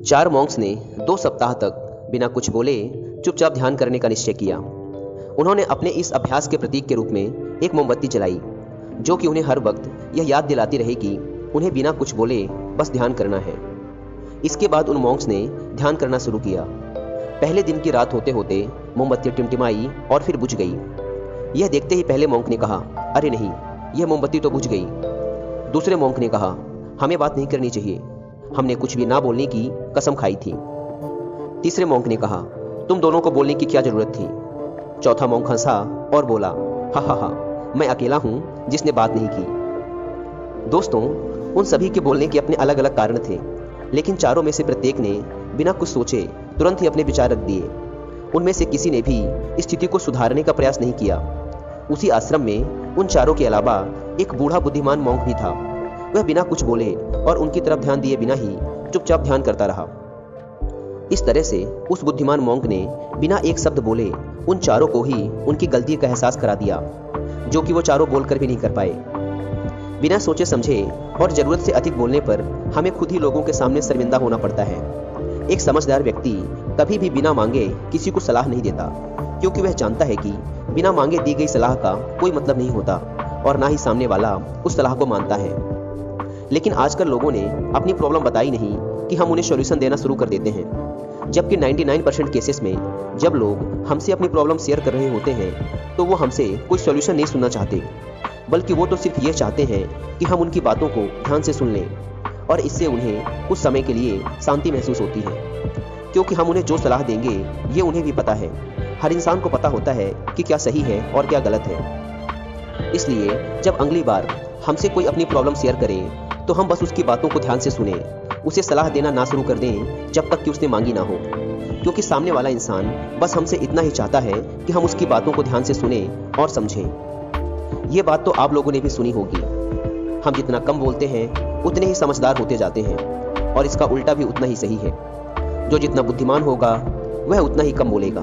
4 Monks ने 2 सप्ताह तक बिना कुछ बोले चुपचाप ध्यान करने का निश्चय किया। उन्होंने अपने इस अभ्यास के प्रतीक के रूप में एक मोमबत्ती जलाई, जो कि उन्हें हर वक्त यह याद दिलाती रहे कि उन्हें बिना कुछ बोले बस ध्यान करना है। इसके बाद उन मॉन्क्स ने ध्यान करना शुरू किया। पहले दिन की रात होते होते मोमबत्ती टिमटिमाई और फिर बुझ गई। यह देखते ही पहले मॉन्क ने कहा, अरे नहीं, यह मोमबत्ती तो बुझ गई। दूसरे मॉन्क ने कहा, हमें बात नहीं करनी चाहिए, हमने कुछ भी ना बोलने की कसम खाई थी। तीसरे मॉन्क ने कहा, तुम दोनों को बोलने की क्या जरूरत थी। चौथा मॉन्क हंसा और बोला, हा हा हा, मैं अकेला हूं जिसने बात नहीं की। दोस्तों, उन सभी के बोलने के अपने अलग अलग कारण थे, लेकिन चारों में से प्रत्येक ने बिना कुछ सोचे तुरंत ही अपने विचार रख दिए। उनमें से किसी ने भी स्थिति को सुधारने का प्रयास नहीं किया। उसी आश्रम में उन चारों के अलावा एक बूढ़ा बुद्धिमान मॉन्क भी था। वह बिना कुछ बोले और उनकी तरफ ध्यान दिए बिना ही चुपचाप ध्यान करता रहा। इस तरह से उस बुद्धिमान मॉन्क ने बिना एक शब्द बोले उन चारों को ही उनकी गलती का एहसास करा दिया, जो कि वो चारों बोलकर भी नहीं कर पाए। बिना सोचे समझे और जरूरत से अधिक बोलने पर हमें खुद ही लोगों के सामने शर्मिंदा होना पड़ता है। एक समझदार व्यक्ति कभी भी बिना मांगे किसी को सलाह नहीं देता, क्योंकि वह जानता है कि बिना मांगे दी गई सलाह का कोई मतलब नहीं होता और ना ही सामने वाला उस सलाह को मानता है। लेकिन आजकल लोगों ने अपनी प्रॉब्लम बताई नहीं कि हम उन्हें सॉल्यूशन देना शुरू कर देते हैं, जबकि 99% केसेस में जब लोग हमसे अपनी प्रॉब्लम शेयर कर रहे होते हैं तो वो हमसे कोई सॉल्यूशन नहीं सुनना चाहते, बल्कि वो तो सिर्फ ये चाहते हैं कि हम उनकी बातों को ध्यान से सुन लें, और इससे उन्हें कुछ समय के लिए शांति महसूस होती है। क्योंकि हम उन्हें जो सलाह देंगे ये उन्हें भी पता है। हर इंसान को पता होता है कि क्या सही है और क्या गलत है। इसलिए जब अगली बार हमसे कोई अपनी प्रॉब्लम शेयर करे तो हम बस उसकी बातों को ध्यान से सुने, उसे सलाह देना ना शुरू कर दें जब तक कि उसने मांगी ना हो। क्योंकि सामने वाला इंसान बस हमसे इतना ही चाहता है कि हम उसकी बातों को ध्यान से सुने और समझें। ये बात तो आप लोगों ने भी सुनी होगी, हम जितना कम बोलते हैं उतने ही समझदार होते जाते हैं, और इसका उल्टा भी उतना ही सही है। जो जितना बुद्धिमान होगा वह उतना ही कम बोलेगा।